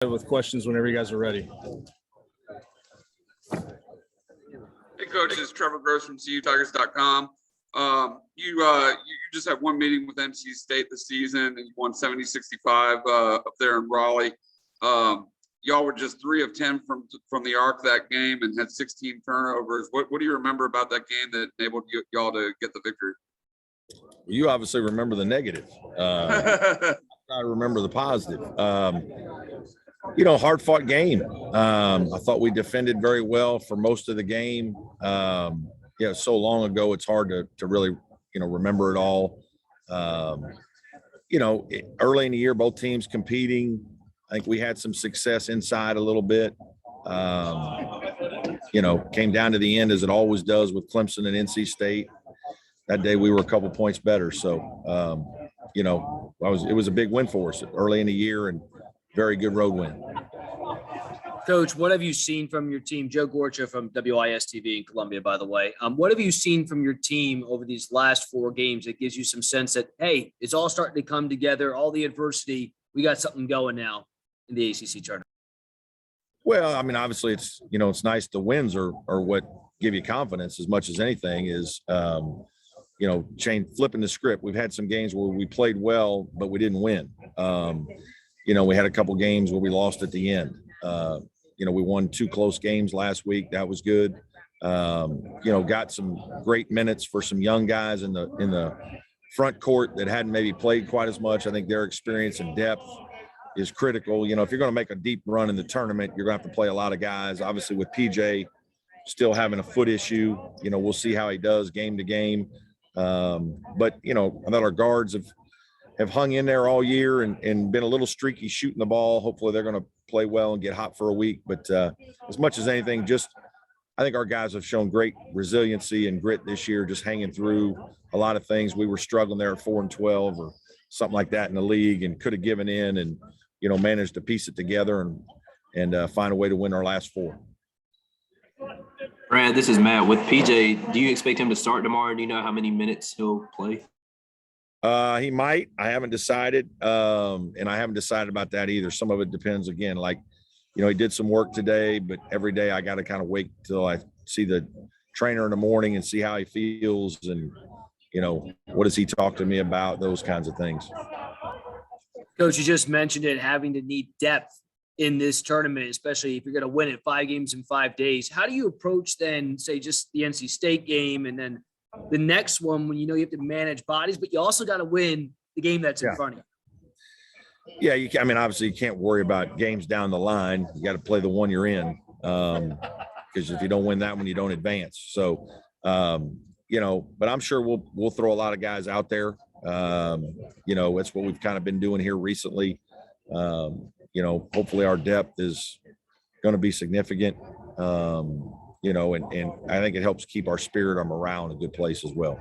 With questions whenever you guys are ready. Hey, Coach, this is Trevor Gross from CUTigers.com. You just had one meeting with NC State this season, and you won 70-65 up there in Raleigh. Y'all were just 3 of 10 from the arc that game and had 16 turnovers. What do you remember about that game that enabled y'all to get the victory? You obviously remember the negative. I remember the positive. Hard-fought game. I thought we defended very well for most of the game. So long ago, it's hard to really, remember it all. Early in the year, both teams competing. I think we had some success inside a little bit. Came down to the end as it always does with Clemson and NC State. That day we were a couple points better. So, it was a big win for us early in the year and very good road win. Coach, what have you seen from your team? Joe Gorcha from WIS-TV in Columbia, by the way. What have you seen from your team over these last 4 games that gives you some sense that, hey, it's all starting to come together, all the adversity, we got something going now in the ACC tournament? Well, I mean, obviously it's nice. The wins are what give you confidence as much as anything is, flipping the script. We've had some games where we played well, but we didn't win. We had a couple games where we lost at the end. We won 2 close games last week. That was good. Got some great minutes for some young guys in the front court that hadn't maybe played quite as much. I think their experience and depth is critical. If you're going to make a deep run in the tournament, you're going to have to play a lot of guys. Obviously, with PJ still having a foot issue, we'll see how he does game to game. But I thought our guards have hung in there all year and been a little streaky shooting the ball. Hopefully they're going to play well and get hot for a week. But as much as anything, I think our guys have shown great resiliency and grit this year, just hanging through a lot of things. We were struggling there at 4-12 or something like that in the league and could have given in and, managed to piece it together and find a way to win our last 4. Brad, this is Matt. With PJ, do you expect him to start tomorrow? Do you know how many minutes he'll play? He might. I haven't decided. And I haven't decided about that either. Some of it depends again, he did some work today, but every day I got to kind of wait till I see the trainer in the morning and see how he feels and, what does he talk to me about, those kinds of things. Coach, you just mentioned it, having to need depth in this tournament, especially if you're going to win it 5 games in 5 days. How do you approach then, say, just the NC State game and then the next one when you have to manage bodies, but you also got to win the game that's in front of you? Yeah, obviously you can't worry about games down the line. You got to play the one you're in because if you don't win that one, you don't advance. So, but I'm sure we'll throw a lot of guys out there. It's what we've kind of been doing here recently. Hopefully our depth is going to be significant. And I think it helps keep our spirit, our morale in a good place as well.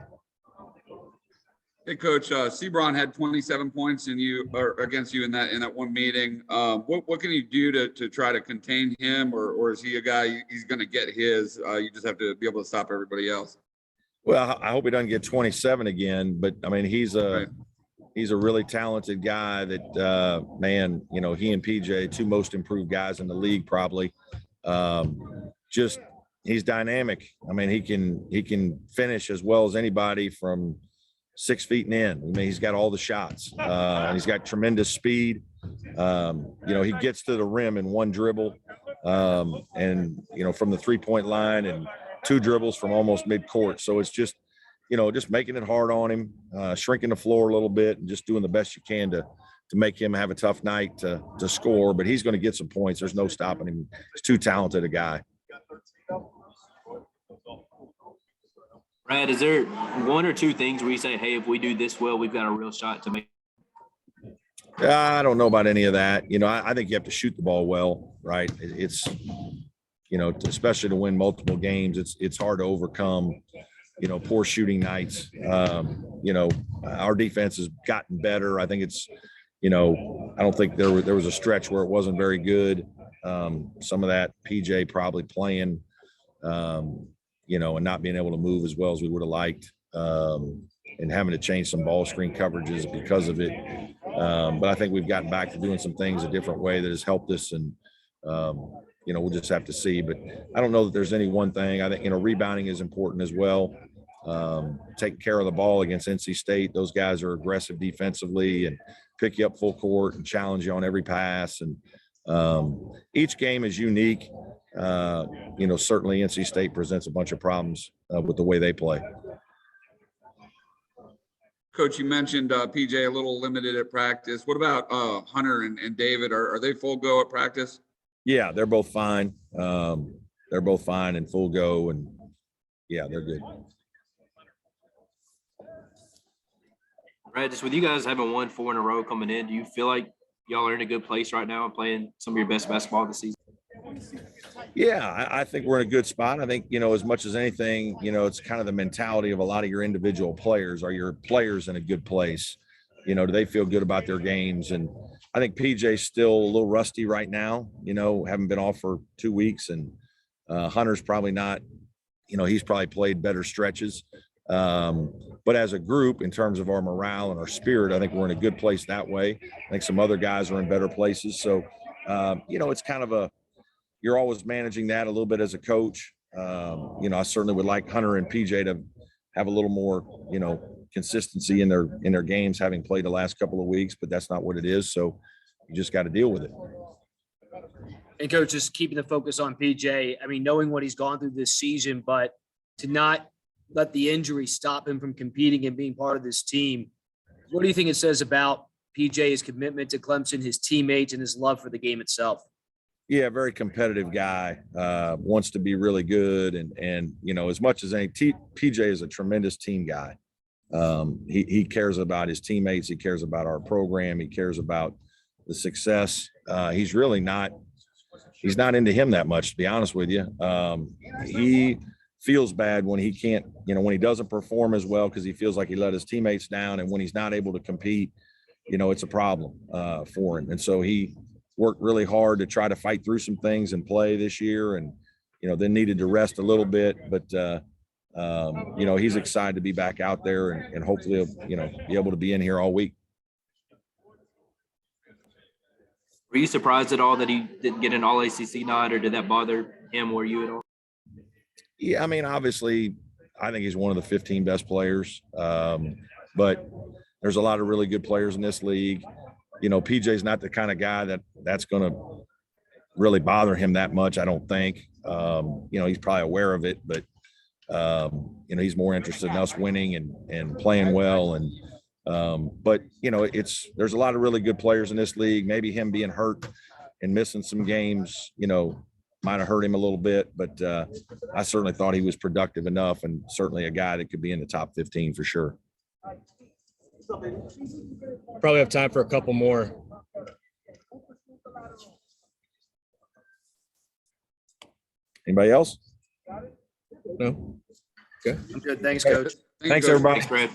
Hey, Coach, Seabron had 27 points against you in that one meeting. What can you do to try to contain him, or is he a guy he's going to get his? You just have to be able to stop everybody else. Well, I hope he doesn't get 27 again, but he's a really talented guy that, he and PJ, 2 most improved guys in the league, probably. He's dynamic. He can finish as well as anybody from 6 feet and in. He's got all the shots. And he's got tremendous speed. He gets to the rim in 1 dribble. From the 3-point line and 2 dribbles from almost midcourt. So it's just making it hard on him, shrinking the floor a little bit and just doing the best you can to make him have a tough night to score. But he's going to get some points. There's no stopping him. He's too talented a guy. Brad, is there 1 or 2 things where you say, hey, if we do this well, we've got a real shot to make? I don't know about any of that. I think you have to shoot the ball well, right? It's, especially to win multiple games, it's hard to overcome, poor shooting nights. Our defense has gotten better. I think it's, I don't think there was a stretch where it wasn't very good. Some of that PJ probably playing, and not being able to move as well as we would have liked. and having to change some ball screen coverages because of it. But I think we've gotten back to doing some things a different way that has helped us. And, we'll just have to see. But I don't know that there's any one thing. I think, rebounding is important as well. Taking care of the ball against NC State. Those guys are aggressive defensively and pick you up full court and challenge you on every pass. And each game is unique. Certainly NC State presents a bunch of problems with the way they play. Coach, you mentioned PJ a little limited at practice. What about Hunter and David? Are they full go at practice? Yeah, they're both fine. They're both fine and full go, and yeah, they're good. Brad, just with you guys having won 4 in a row coming in, do you feel like y'all are in a good place right now and playing some of your best basketball this season? Yeah, I think we're in a good spot. I think, as much as anything, it's kind of the mentality of a lot of your individual players. Are your players in a good place? Do they feel good about their games? And I think PJ's still a little rusty right now, haven't been off for 2 weeks. And Hunter's probably not, he's probably played better stretches. But as a group, in terms of our morale and our spirit, I think we're in a good place that way. I think some other guys are in better places. So, it's kind of you're always managing that a little bit as a coach. I certainly would like Hunter and PJ to have a little more, consistency in their games, having played the last couple of weeks, but that's not what it is. So you just got to deal with it. And coach, just keeping the focus on PJ, I mean, knowing what he's gone through this season, but to not let the injury stop him from competing and being part of this team. What do you think it says about PJ's commitment to Clemson, his teammates, and his love for the game itself? Yeah, very competitive guy, wants to be really good. And as much as PJ is a tremendous team guy. He cares about his teammates. He cares about our program. He cares about the success. He's really he's not into him that much, to be honest with you. He feels bad when he can't, when he doesn't perform as well, because he feels like he let his teammates down. And when he's not able to compete, it's a problem for him. And so he worked really hard to try to fight through some things and play this year, and then needed to rest a little bit, but he's excited to be back out there and hopefully be able to be in here all week. Were you surprised at all that he didn't get an All ACC nod, or did that bother him or you at all? Yeah, I mean, obviously I think he's one of the 15 best players, but there's a lot of really good players in this league. PJ's not the kind of guy that's going to really bother him that much, I don't think. He's probably aware of it, but, he's more interested in us winning and playing well. And, but there's a lot of really good players in this league. Maybe him being hurt and missing some games, might have hurt him a little bit, but I certainly thought he was productive enough, and certainly a guy that could be in the top 15 for sure. Probably have time for a couple more. Anybody else? No? Okay. I'm good. Thanks, coach. Thanks everybody. Thanks, Brad.